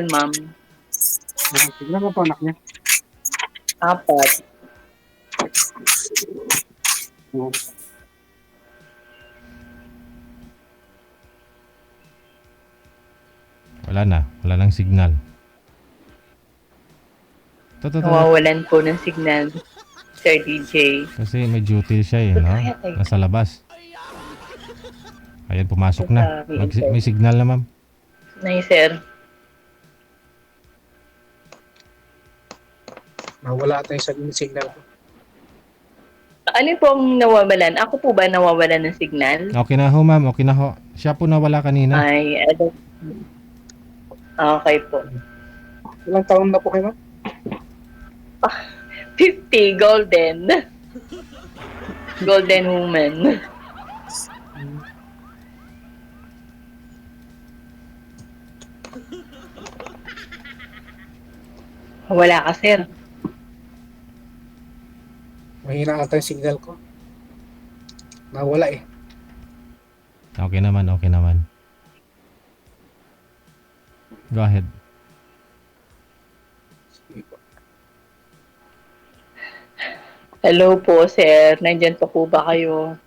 ma'am. Tignan mo po anak niya. Apat. Oo. Wala nang signal. Nawawalan po ng signal, Sir DJ. Kasi may duty siya eh, no? Nasa labas. Ayan, pumasok na. May signal na, ma'am. Nice, sir. Nawala tayo sa signal ko. Alin po ang nawawalan? Ako po ba nawawalan ng signal? Okay na ho, ma'am. Okay na ho. Siya po nawala kanina. Ay, okay po. Ilang taon na po kayo, ma'am? 50, golden. Golden woman. Wala ka, sir. Mahina ata yung signal ko. Nawala eh. Okay naman. Go ahead. Hello po, sir. Nandyan pa po ba kayo?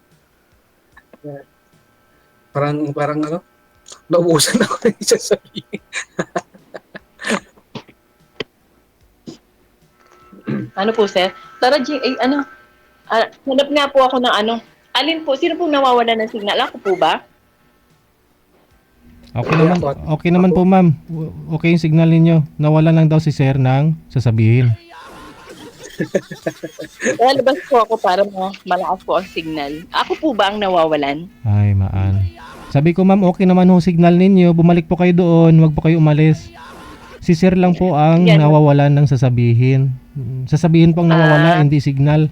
Parang ano, naubusan ako na yung sasabihin. Ano po, sir? Tara, hanap nga po ako ng ano. Alin po? Sino po nawawala ng signal? Ako po ba? Okay naman po, ma'am. Okay yung signal ninyo. Nawala lang daw si sir ng sasabihin. Lalabas po ako para malakas po ang signal. Ako po ba ang nawawalan? Ay, maan. Sabi ko, ma'am, okay naman ho signal ninyo. Bumalik po kayo doon. Huwag po kayo umalis. Si sir lang po ang nawawalan ng sasabihin. Sasabihin po ang nawawala, hindi signal.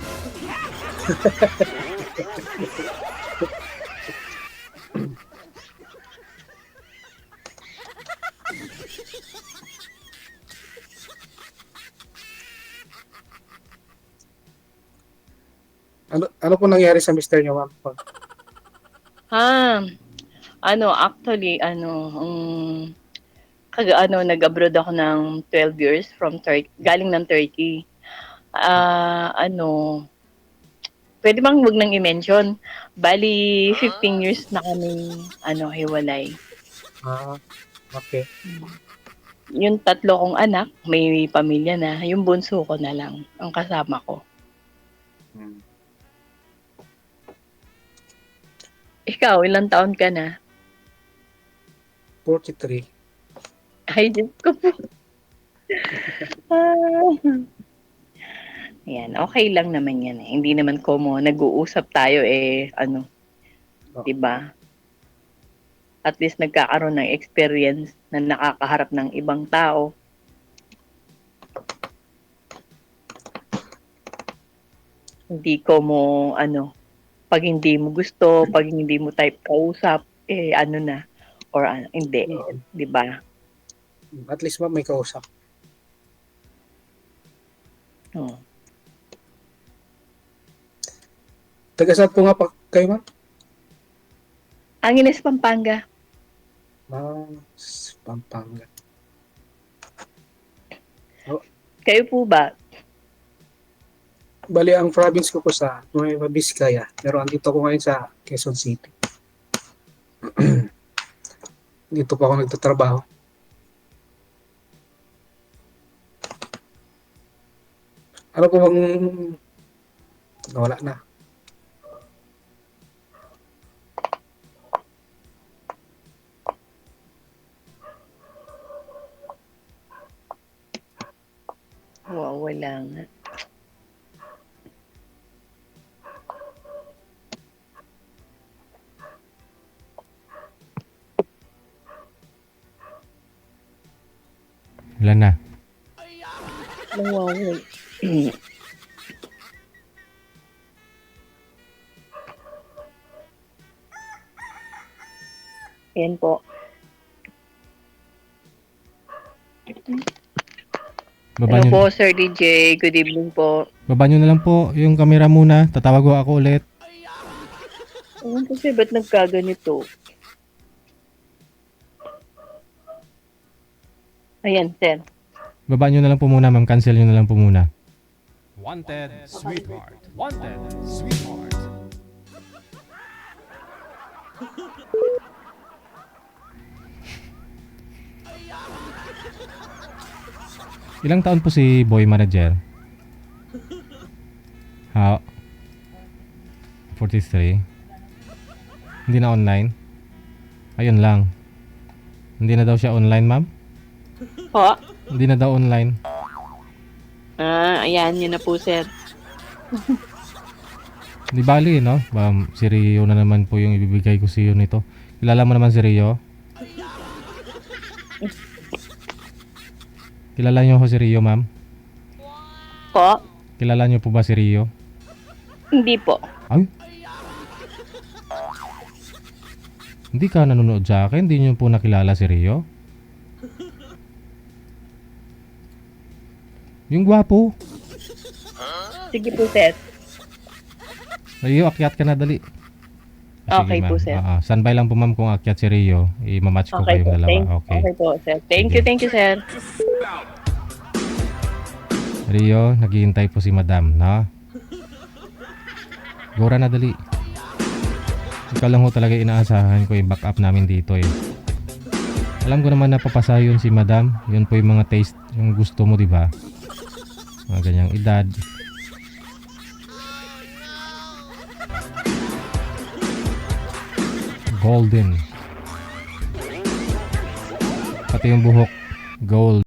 Ano po nangyari sa mister niyo, ma'am? Actually, nag-abroad ako ng 12 years from Turkey, galing ng Turkey. Pwede bang wag nang i-mention? Bali, 15 years na kami, hiwalay. Okay. Yung 3 kong anak, may pamilya na. Yung bunso ko na lang, ang kasama ko. Ikaw, ilang taon ka na? 43. Ay, Diyos ko po. Yan, okay lang naman yan eh. Hindi naman nag-uusap tayo diba? At least nagkakaroon ng experience na nakakaharap ng ibang tao. Hindi pag hindi mo gusto, pag hindi mo type kausap, hindi, di ba? At least ma'am may kausap. Taga saan po nga pa kayo, ma'am? Angeles, Pampanga. Pampanga. Kayo po ba? Bali, ang province ko sa Nueva Vizcaya. Pero andito ko ngayon sa Quezon City. Dito pa ako nagtatrabaho. Ano po bang nawala na? Wala nga. Wala na. Nawawala. Yan po. Hello po, Sir DJ. Good evening po. Baba nyo na lang po yung camera muna. Tatawag ko ako ulit. Kasi ba't nagkaganito? Ayan, sir. Baba nyo na lang po muna, ma'am. Cancel nyo na lang po muna. Wanted, sweetheart. Wanted, sweetheart. Ilang taon po si boy manager? Ha? 43. Hindi na online? Ayun lang. Hindi na daw siya online, ma'am? Po? Hindi na daw online. Ayan, yun na po, sir. Di bali, no? Si Rio na naman po yung ibibigay ko sa iyo nito. Kilala mo naman si Rio? Kilala niyo ho si Rio, ma'am? Po? Kilala niyo po ba si Rio? Hindi po. Ay? Hindi ka nanonood sa akin? Hindi niyo po nakilala si Rio? Yung gwapo. Sige po, sir. Rio, akyat ka na dali. Okay ma'am. po, sir. Standby lang po, ma'am, kung akyat si Rio. I-match ko Okay kayong po. dalawa. Okay. Okay po, sir. Thank Sige. you, sir. Rio, naghihintay po si Madam, no? Gora na dali. Ikaw lang ho talaga inaasahan ko yung backup namin dito eh. Alam ko naman napapasa yun si Madam. Yun po yung mga taste, yung gusto mo, di ba? Mga ganyang edad. Golden. Pati yung buhok, gold.